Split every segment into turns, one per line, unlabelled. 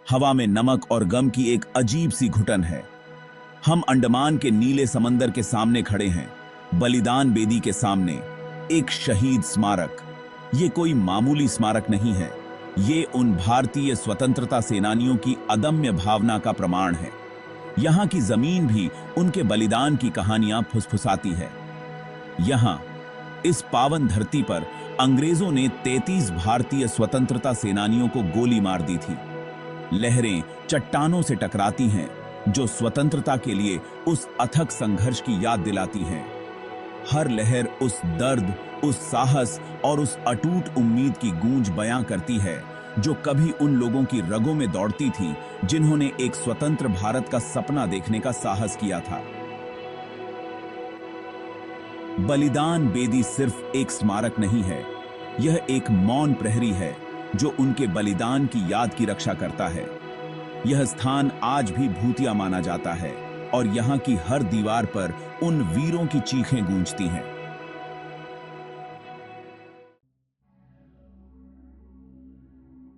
हवा में नमक और गम की एक अजीब सी घुटन है। हम अंडमान के नीले समंदर के सामने खड़े हैं, बलिदान बेदी के सामने। एक शहीद स्मारक। ये कोई मामूली स्मारक नहीं है, ये उन भारतीय स्वतंत्रता सेनानियों की अदम्य भावना का प्रमाण है। यहाँ की जमीन भी उनके बलिदान की कहानियां फुसफुसाती है। यहाँ इस पावन धरती पर अंग्रेजों ने 33 भारतीय स्वतंत्रता सेनानियों को गोली मार दी थी। लहरें चट्टानों से टकराती हैं, जो स्वतंत्रता के लिए उस अथक संघर्ष की याद दिलाती हैं। हर लहर उस दर्द, उस साहस और उस अटूट उम्मीद की गूंज बयां करती है, जो कभी उन लोगों की रगों में दौड़ती थी जिन्होंने एक स्वतंत्र भारत का सपना देखने का साहस किया था। बलिदान बेदी सिर्फ एक स्मारक नहीं है, यह एक मौन प्रहरी है जो उनके बलिदान की याद की रक्षा करता है। यह स्थान आज भी भूतिया माना जाता है और यहाँ की हर दीवार पर उन वीरों की चीखें गूंजती हैं।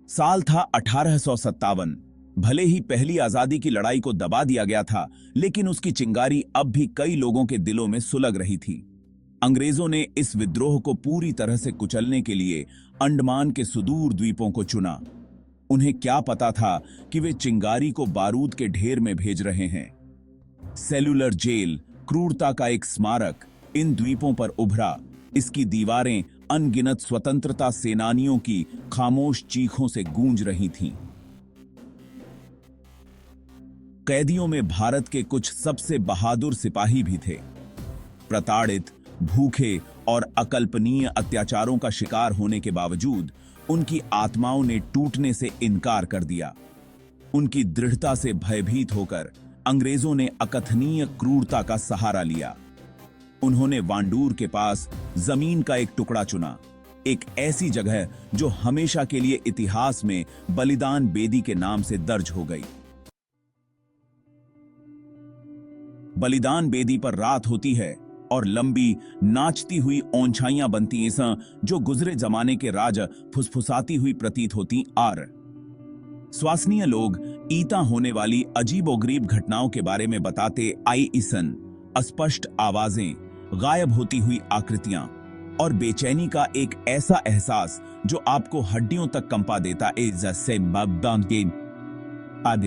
साल था 1857। भले ही पहली आजादी की लड़ाई को दबा दिया गया था, लेकिन उसकी चिंगारी अब भी कई लोगों के दिलों में सुलग रही थी। अंग्रेजों ने इस विद्रोह को पूरी तरह से कुचलने के लिए अंडमान के सुदूर द्वीपों को चुना। उन्हें क्या पता था कि वे चिंगारी को बारूद के ढेर में भेज रहे हैं। सेलुलर जेल, क्रूरता का एक स्मारक, इन द्वीपों पर उभरा। इसकी दीवारें अनगिनत स्वतंत्रता सेनानियों की खामोश चीखों से गूंज रही थीं। कैदियों में भारत के कुछ सबसे बहादुर सिपाही भी थे। प्रताड़ित, भूखे और अकल्पनीय अत्याचारों का शिकार होने के बावजूद उनकी आत्माओं ने टूटने से इनकार कर दिया। उनकी दृढ़ता से भयभीत होकर अंग्रेजों ने अकथनीय क्रूरता का सहारा लिया। उन्होंने वांडूर के पास जमीन का एक टुकड़ा चुना, एक ऐसी जगह जो हमेशा के लिए इतिहास में बलिदान बेदी के नाम से दर्ज हो गई। बलिदान बेदी पर रात होती है और लंबी नाचती हुई ओंछाइयां बनती ऐसा जो गुजरे जमाने के राज फुसफुसाती हुई प्रतीत होती आर। स्वासनीय लोग ईता होने वाली अजीबोगरीब घटनाओं के बारे में बताते आई ईसन, अस्पष्ट आवाजें, गायब होती हुई आकृतियां और बेचैनी का एक ऐसा एहसास जो आपको हड्डियों तक कंपा देता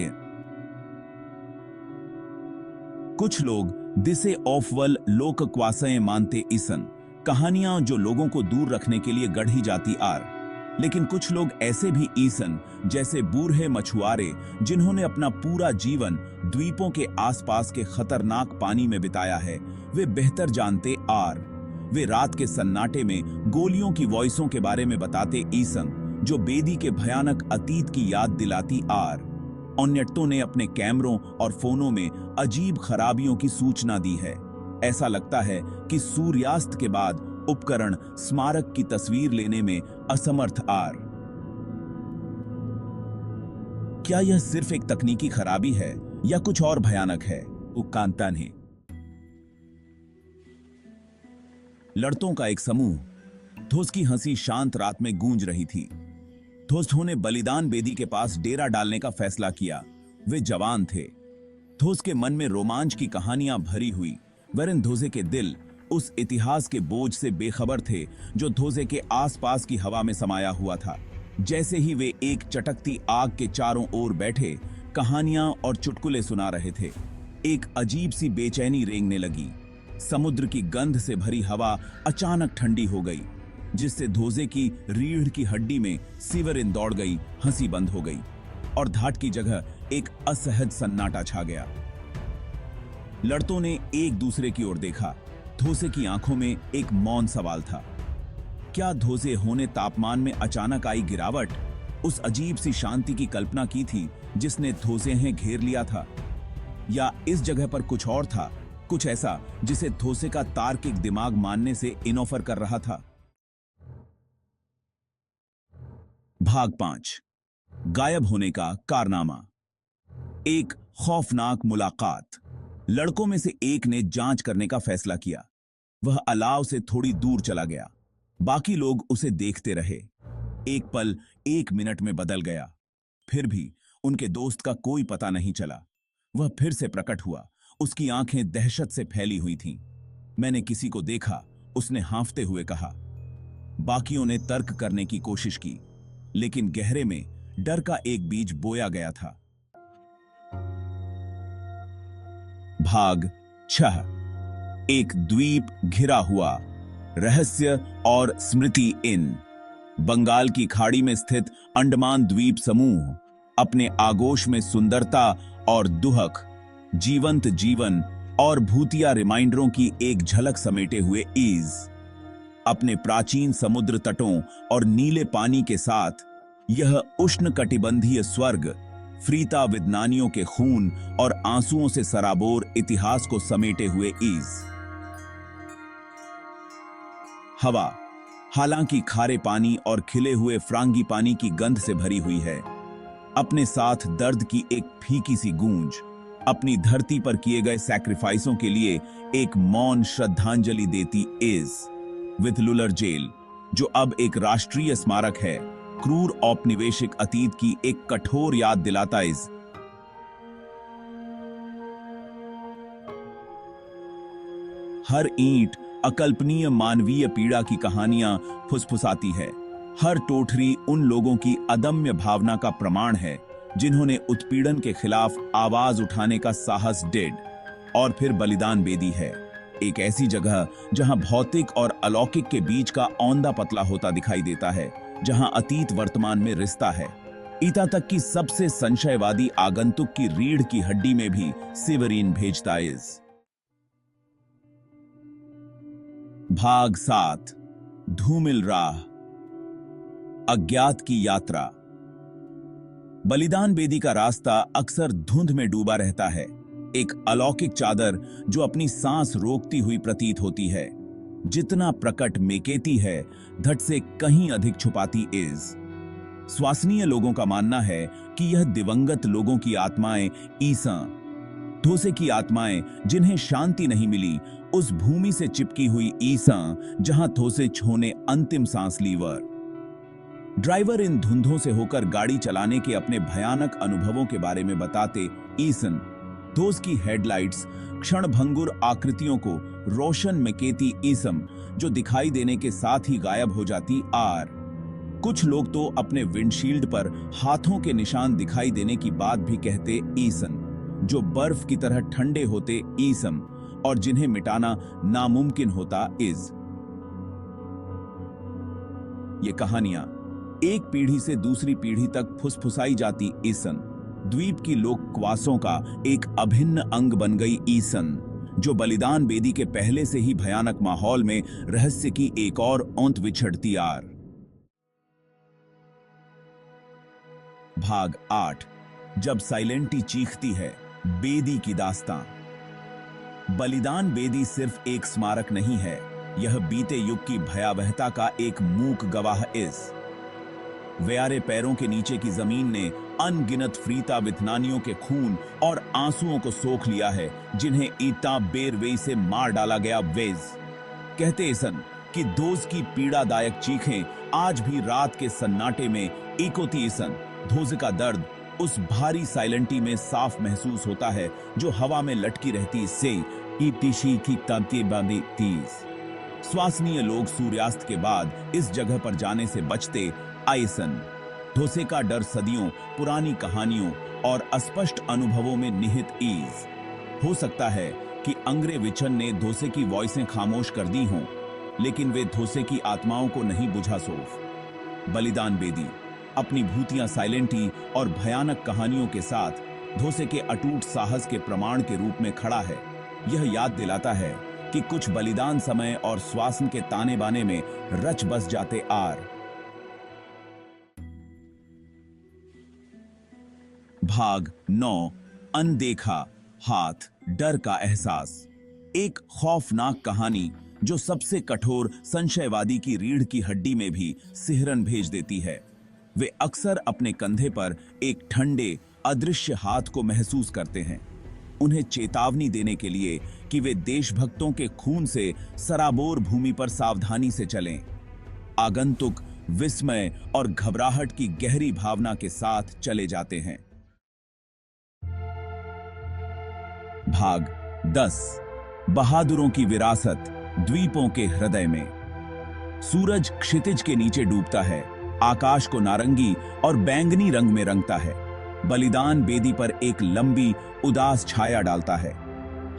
है। कुछ लोग दिसे ऑफवल लोक क्वासएं मानते ईसन, कहानियां जो लोगों को दूर रखने के लिए गढ़ी जाती आर। लेकिन कुछ लोग ऐसे भी ईसन जैसे बूढ़े मछुआरे जिन्होंने अपना पूरा जीवन द्वीपों के आसपास के खतरनाक पानी में बिताया है, वे बेहतर जानते आर। वे रात के सन्नाटे में गोलियों की वॉइसों के बारे में बताते ईसन, जो बेदी के भयानक अतीत की याद दिलाती आर। औन्नट्टों ने अपने कैमरों और फोनों में अजीब खराबियों की सूचना दी है। ऐसा लगता है कि सूर्यास्त के बाद उपकरण स्मारक की तस्वीर लेने में असमर्थ आर। क्या यह सिर्फ एक तकनीकी खराबी है या कुछ और भयानक है? उकांता ने। लड़तों का एक समूह। धोस की हंसी शांत रात में गूंज रही थी। धोस्तों ने बलिदान बेदी के पास डेरा डालने का फैसला किया। वे जवान थे। धोस के मन में रोमांच की कहानियां भरी हुई, वरन धोसे के दिल उस इतिहास के बोझ से बेखबर थे जो धोसे के आसपास की हवा में समाया हुआ था। जैसे ही वे एक चटकती आग के चारों ओर बैठे कहानियां और चुटकुले सुना रहे थे, एक अजीब सी बेचैनी रेंगने लगी। समुद्र की गंध से भरी हवा अचानक ठंडी हो गई, जिससे धोसे की रीढ़ की हड्डी में सिवरिन दौड़ गई, हंसी बंद हो गई और धाट की जगह एक असहज सन्नाटा छा गया। लड़तों ने एक दूसरे की ओर देखा। धोसे की आंखों में एक मौन सवाल था। क्या धोसे होने तापमान में अचानक आई गिरावट उस अजीब सी शांति की कल्पना की थी जिसने धोसे घेर लिया था, या इस जगह पर कुछ और था, कुछ ऐसा जिसे धोसे का तार्किक दिमाग मानने से इनॉफर कर रहा था? भाग 5। गायब होने का कारनामा। एक खौफनाक मुलाकात। लड़कों में से एक ने जांच करने का फैसला किया। वह अलाव से थोड़ी दूर चला गया। बाकी लोग उसे देखते रहे। एक पल 1 मिनट में बदल गया। फिर भी उनके दोस्त का कोई पता नहीं चला। वह फिर से प्रकट हुआ। उसकी आंखें दहशत से फैली हुई थीं। मैंने किसी को देखा, उसने हाँफते हुए कहा। बाकियों ने तर्क करने की कोशिश की, लेकिन गहरे में डर का एक बीज बोया गया था। भाग 6। एक द्वीप घिरा हुआ। रहस्य और स्मृति इन। बंगाल की खाड़ी में स्थित अंडमान द्वीप समूह अपने आगोश में सुंदरता और दुहक, जीवंत जीवन और भूतिया रिमाइंडरों की एक झलक समेटे हुए ईज। अपने प्राचीन समुद्र तटों और नीले पानी के साथ यह उष्णकटिबंधीय स्वर्ग फ्रीता विज्ञानियों के खून और आंसुओं से सराबोर इतिहास को समेटे हुए ईज। हवा हालांकि खारे पानी और खिले हुए फ्रांगी पानी की गंध से भरी हुई है, अपने साथ दर्द की एक फीकी सी गूंज अपनी धरती पर किए गए सैक्रिफाइसों के लिए एक मौन श्रद्धांजलि देती इज। विथ लुलर जेल, जो अब एक राष्ट्रीय स्मारक है, क्रूर औपनिवेशिक अतीत की एक कठोर याद दिलाता इज। हर ईंट अकल्पनीय मानवीय पीड़ा की कहानियां फुसफुसाती है। हर टोठरी उन लोगों की अदम्य भावना का प्रमाण है जिन्होंने उत्पीड़न के खिलाफ आवाज उठाने का साहस डेड। और फिर बलिदान बेदी है, एक ऐसी जगह जहां भौतिक और अलौकिक के बीच का औंधा पतला होता दिखाई देता है, जहां अतीत वर्तमान में रिश्ता है। ईता तक की सबसे संशयवादी आगंतुक की रीढ़ की हड्डी में भी सिवरीन भेजता इज। भाग 7। धूमिल राह। अज्ञात की यात्रा। बलिदान बेदी का रास्ता अक्सर धुंध में डूबा रहता है, एक अलौकिक चादर जो अपनी सांस रोकती हुई प्रतीत होती है। जितना प्रकट मेकेती है, धट से कहीं अधिक छुपाती इज। स्वासनीय लोगों का मानना है कि यह दिवंगत लोगों की आत्माएं ईसा, धोसे की आत्माएं जिन्हें शांति नहीं मिली उस भूमि से चिपकी हुई ईसा जहां थोसे छोने अंतिम सांस लीवर। ड्राइवर इन धुंधों से होकर गाड़ी चलाने के अपने भयानक अनुभवों के बारे में बताते ईसन, धोस की हेडलाइट्स क्षणभंगुर आकृतियों को रोशन मेकेती ईसम जो दिखाई देने के साथ ही गायब हो जाती आर। कुछ लोग तो अपने विंडशील्ड पर हाथों के निशान दिखाई देने की बात भी कहते ईसन, जो बर्फ की तरह ठंडे होते ईसम और जिन्हें मिटाना नामुमकिन होता इज। ये कहानियां एक पीढ़ी से दूसरी पीढ़ी तक फुसफुसाई जाती ईसन, द्वीप की लोकवासों का एक अभिन्न अंग बन गई ईसन, जो बलिदान बेदी के पहले से ही भयानक माहौल में रहस्य की एक और औंत विछड़ती आर। भाग 8। जब साइलेंटी चीखती है, बेदी की दास्तां। बलिदान बेदी सिर्फ एक स्मारक नहीं है, यह बीते युग की भयावहता का एक मूक गवाह इस। व्यारे पैरों के नीचे की जमीन ने अनगिनत फ्रीता विथनानियों के खून और आंसुओं को सोख लिया है, जिन्हें ईटा बेरवेई से मार डाला गया वेज। कहते इसन कि दोज की पीड़ादायक चीखें आज भी रात के सन्नाटे में इकोती इसन। धोज का दर्द उस भारी साइलेंटी में साफ महसूस होता है जो हवा में लटकी रहती से ईटिशी की तांती बांधी तीज। स्वासनीय लोग सूर्यास्त के बाद इस जगह पर जाने से बचते आइसन। धोसे का डर सदियों पुरानी कहानियों और अस्पष्ट अनुभवों में निहित ईज। हो सकता है कि अंग्रे विचन ने धोसे की वॉइसें खामोश कर दी हों, लेकिन वे धोसे की आत्माओं को नहीं बुझा सोफ। बलिदान बेदी अपनी भूतिया साइलेंटी और भयानक कहानियों के साथ धोसे के अटूट साहस के प्रमाण के रूप में खड़ा है। यह याद दिलाता है कि कुछ बलिदान समय और श्वासन के ताने बाने में रच बस जाते आर। भाग 9। अनदेखा हाथ, डर का एहसास। एक खौफनाक कहानी जो सबसे कठोर संशयवादी की रीढ़ की हड्डी में भी सिहरन भेज देती है। वे अक्सर अपने कंधे पर एक ठंडे अदृश्य हाथ को महसूस करते हैं, उन्हें चेतावनी देने के लिए कि वे देशभक्तों के खून से सराबोर भूमि पर सावधानी से चलें। आगंतुक विस्मय और घबराहट की गहरी भावना के साथ चले जाते हैं। भाग 10 बहादुरों की विरासत द्वीपों के हृदय में। सूरज क्षितिज के नीचे डूबता है, आकाश को नारंगी और बैंगनी रंग में रंगता है। बलिदान बेदी पर एक लंबी उदास छाया डालता है।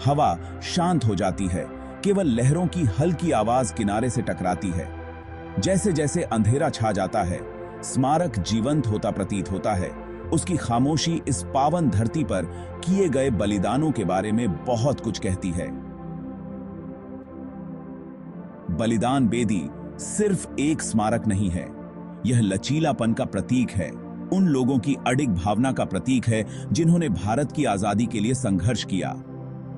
हवा शांत हो जाती है, केवल लहरों की हल्की आवाज किनारे से टकराती है। जैसे जैसे अंधेरा छा जाता है, स्मारक जीवंत होता प्रतीत होता है। उसकी खामोशी इस पावन धरती पर किए गए बलिदानों के बारे में बहुत कुछ कहती है। बलिदान बेदी सिर्फ एक स्मारक नहीं है, यह लचीलापन का प्रतीक है, उन लोगों की अडिग भावना का प्रतीक है जिन्होंने भारत की आजादी के लिए संघर्ष किया।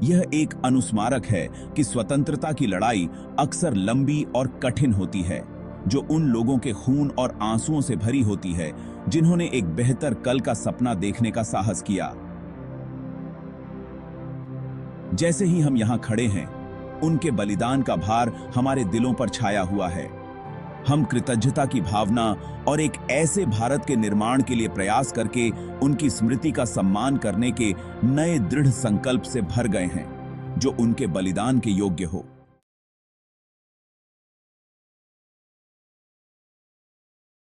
यह एक अनुस्मारक है कि स्वतंत्रता की लड़ाई अक्सर लंबी और कठिन होती है, जो उन लोगों के खून और आंसुओं से भरी होती है जिन्होंने एक बेहतर कल का सपना देखने का साहस किया। जैसे ही हम यहां खड़े हैं, उनके बलिदान का भार हमारे दिलों पर छाया हुआ है। हम कृतज्ञता की भावना और एक ऐसे भारत के निर्माण के लिए प्रयास करके उनकी स्मृति का सम्मान करने के नए दृढ़ संकल्प से भर गए हैं, जो उनके बलिदान के योग्य हो।